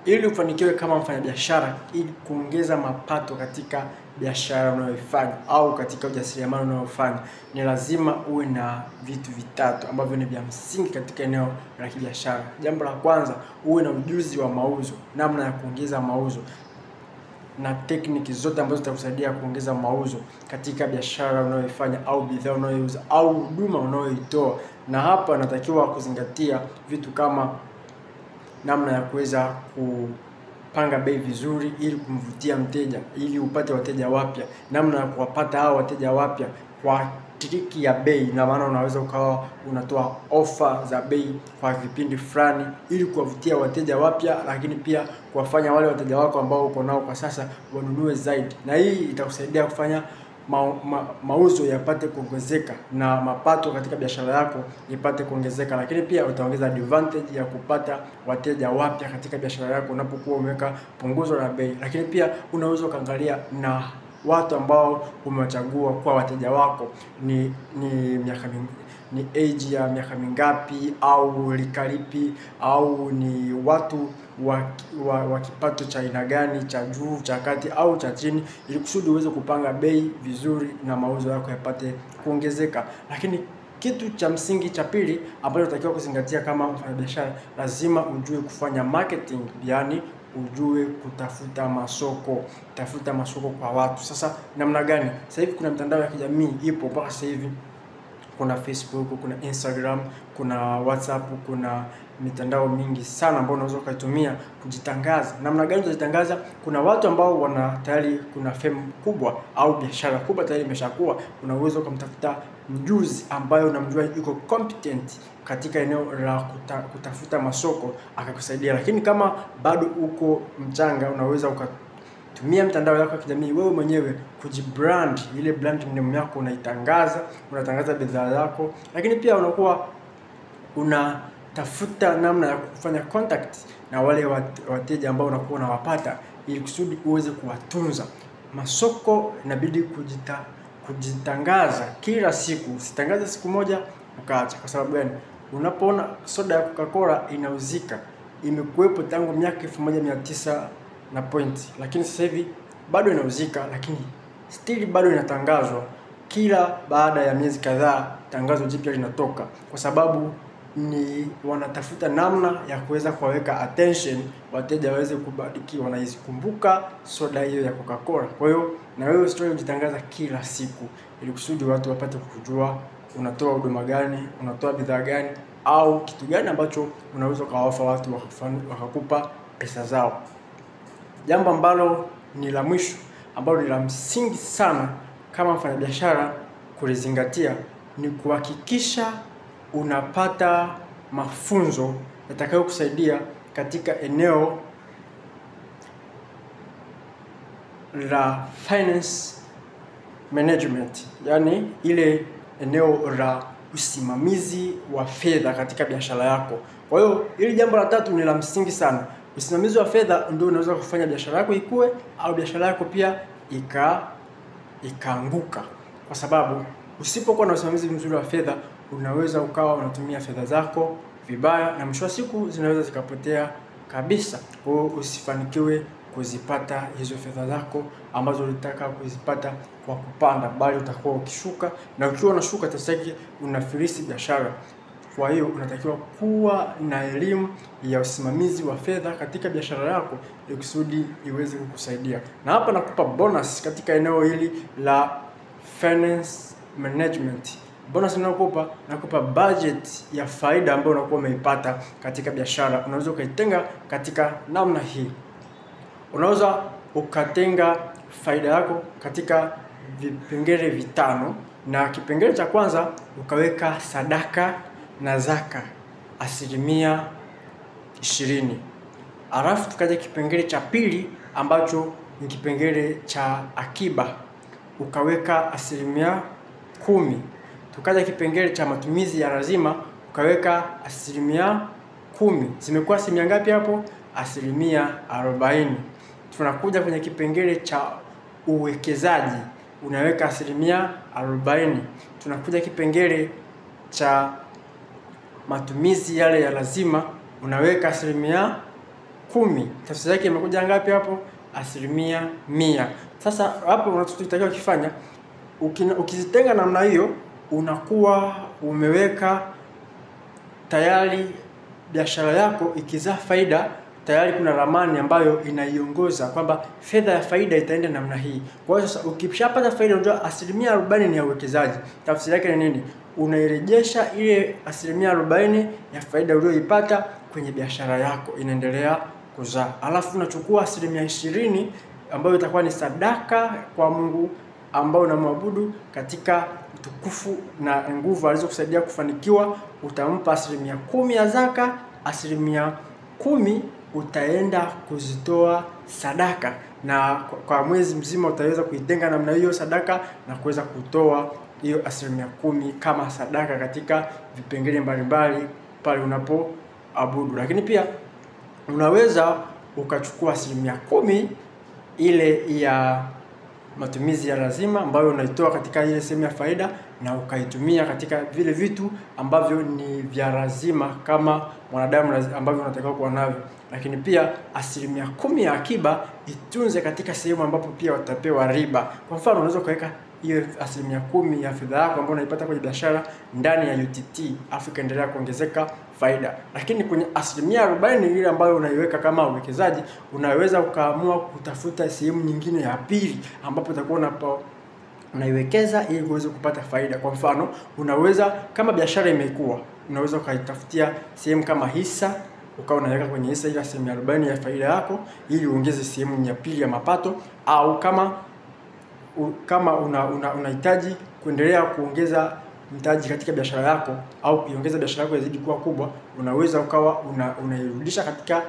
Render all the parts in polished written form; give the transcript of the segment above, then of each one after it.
Ili ufanikiwe kama mfanyabiashara, ili kuongeza mapato katika biashara unayoifanya au katika ujasiriamali unayofanya, ni lazima uwe na vitu vitatu ambavyo ni vya msingi katika eneo la kibiashara. Jambo la kwanza, uwe na ujuzi wa mauzo, namna ya kuongeza mauzo na tekniki zote ambazo zitakusaidia kuongeza mauzo katika biashara unayoifanya au bidhaa unayouza au huduma unayoitoa. Na hapa natakiwa kuzingatia vitu kama namna ya kuweza kupanga bei vizuri ili kumvutia mteja, ili upate wateja wapya, namna ya kuwapata hao wateja wapya kwa triki ya bei. Na maana unaweza ukawa unatoa ofa za bei kwa vipindi fulani ili kuwavutia wateja wapya, lakini pia kuwafanya wale wateja wako ambao uko nao kwa sasa wanunue zaidi. Na hii itakusaidia kufanya mauzo yapate kuongezeka na mapato katika biashara yako ipate kuongezeka, lakini pia utaongeza advantage ya kupata wateja wapya katika biashara yako unapokuwa umeweka punguzo la bei. Lakini pia unaweza kuangalia na watu ambao umewachagua kwa wateja wako ni age ya miaka mingapi, au rika lipi, au ni watu wa kipato cha aina gani, cha juu, cha kati au cha chini, ili kusudi uweze kupanga bei vizuri na mauzo yako yapate kuongezeka. Lakini kitu cha msingi cha pili ambacho unatakiwa kuzingatia kama mfanyabiashara, lazima ujue kufanya marketing, yani ujue kutafuta masoko. Tafuta masoko kwa watu. Sasa namna gani? Sasa hivi kuna mitandao ya kijamii ipo mpaka sasa hivi. Kuna Facebook, kuna Instagram, kuna WhatsApp, kuna mitandao mingi sana ambayo unaweza kuitumia kujitangaza. Namna gani utajitangaza? Kuna watu ambao tayari kuna fame kubwa au biashara kubwa tayari imeshakuwa. Una uwezo kumtafuta mjuzi ambaye unamjua yuko competent katika eneo la kutafuta masoko akakusaidia. Lakini kama bado uko mchanga, unaweza tumia mitandao yako ya kijamii wewe mwenyewe kujibrand. Ile brand name yako unaitangaza, unatangaza bidhaa zako, lakini pia unakuwa unatafuta namna ya kufanya contact na wale wateja ambao unakuwa unawapata ili kusudi uweze kuwatunza. Masoko inabidi kujitangaza kila siku. Usitangaze siku moja ukaacha. Kwa sababu gani? Unapoona soda ya Coca-Cola inauzika, imekuwepo tangu miaka 1900 na point, lakini sasa hivi bado inauzika, lakini still bado inatangazwa. Kila baada ya miezi kadhaa tangazo jipya linatoka, kwa sababu ni wanatafuta namna ya kuweza kuweka attention wateja waweze kubadiki wanaikumbuka soda hiyo ya Coca-Cola. Kwa hiyo na wewe story ujitangaza kila siku ili kusudi watu wapate kujua unatoa huduma gani, unatoa bidhaa gani, au kitu gani ambacho unaweza kuwaofa watu wakakupa pesa zao. Jambo ambalo ni la mwisho, ambalo ni la msingi sana kama mfanyabiashara kulizingatia, ni kuhakikisha unapata mafunzo yatakayokusaidia katika eneo la finance management, yani ile eneo la usimamizi wa fedha katika biashara yako. Kwa hiyo hili jambo la tatu ni la msingi sana. Usimamizi wa fedha ndio unaweza kufanya biashara yako ikue au biashara yako pia ikaanguka. Kwa sababu usipokuwa na usimamizi mzuri wa fedha, unaweza ukawa unatumia fedha zako vibaya na mwisho wa siku zinaweza zikapotea kabisa. Kwa hiyo usifanikiwe kuzipata hizo fedha zako ambazo ulitaka kuzipata kwa kupanda, bali utakuwa ukishuka, na ukiwa unashuka tasaki unafilisi biashara. Kwa hiyo unatakiwa kuwa na elimu ya usimamizi wa fedha katika biashara yako ili kusudi iweze kukusaidia. Na hapa nakupa bonus katika eneo hili la finance management. Bonus nakupa budget ya faida ambayo unakuwa umeipata katika biashara. Unaweza ukaitenga katika namna hii. Unaweza ukatenga faida yako katika vipengele vitano, na kipengele cha kwanza ukaweka sadaka na zaka 20%. Alafu tukaja kipengele cha pili ambacho ni kipengele cha akiba, ukaweka 10%. Tukaja kipengele cha matumizi ya lazima, ukaweka 10%. Zimekuwa asilimia ngapi hapo? 40%. Tunakuja kwenye kipengele cha uwekezaji, unaweka 40%. Tunakuja kipengele cha matumizi yale ya lazima, unaweka 10%. 10. Tafsiri yake imekuja ngapi hapo? 100%. Sasa hapo unachotakiwa kufanya, ukizitenga namna hiyo, unakuwa umeweka tayari biashara yako ikizaa faida, tayari kuna ramani ambayo inaiongoza kwamba fedha ya faida itaenda namna hii. Kwa hiyo sasa ukishapata faida, unajua 40% ni ya uwekezaji. Tafsiri yake ni nini? Unairejesha ile 40% ya faida uliyoipata kwenye biashara yako, inaendelea kuzaa. Alafu unachukua 20% ambayo itakuwa ni sadaka kwa Mungu ambao unamwabudu katika utukufu na nguvu alizokusaidia kufanikiwa. Utampa 10% ya zaka, 10% utaenda kuzitoa sadaka, na kwa mwezi mzima utaweza kuitenga namna hiyo sadaka na kuweza kutoa hiyo 10% kama sadaka katika vipengele mbalimbali pale unapoabudu. Lakini pia unaweza ukachukua 10% ile ya matumizi ya lazima ambayo unaitoa katika ile sehemu ya faida, na ukaitumia katika vile vitu ambavyo ni vya lazima kama mwanadamu ambavyo unatakiwa kuwa navyo. Lakini pia 10% ya akiba itunze katika sehemu ambapo pia utapewa riba. Kwa mfano, unaweza kuweka hiyo 10% ya fedha yako ambayo unaipata kwenye biashara ndani ya UTT, afu ikaendelea kuongezeka faida. Lakini kwenye 40% ile ambayo unaiweka kama uwekezaji, unaweza ukaamua kutafuta sehemu nyingine ya pili ambapo utakuwa unaiwekeza ili uweze kupata faida. Kwa mfano, unaweza kama biashara imekua, unaweza ukaitafutia sehemu kama hisa, ukawa unaweka kwenye hisa ile 40% ya faida yako ili uongeze sehemu ya pili ya mapato. Au kama unahitaji kuendelea kuongeza mtaji katika biashara yako au kuiongeza biashara yako izidi kuwa kubwa, unaweza ukawa unairudisha katika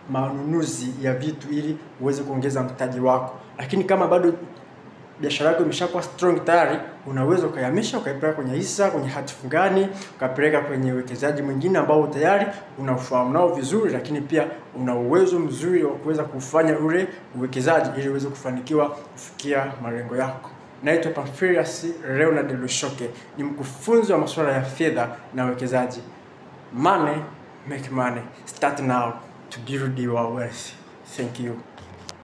manunuzi ya vitu ili uweze kuongeza mtaji wako. Lakini kama bado biashara yako imeshakuwa strong tayari, unaweza ukayamisha ukaipeleka kwenye hisa, kwenye hati fungani, ukapeleka kwenye uwekezaji mwingine ambao tayari unafahamu nao vizuri, lakini pia una uwezo mzuri wa kuweza kufanya ule uwekezaji ili uweze kufanikiwa kufikia malengo yako. Naitwa Pamphilius Leonard Lushoke, ni mkufunzi wa masuala ya fedha na uwekezaji. Money make money. Start now to build your wealth. Thank you.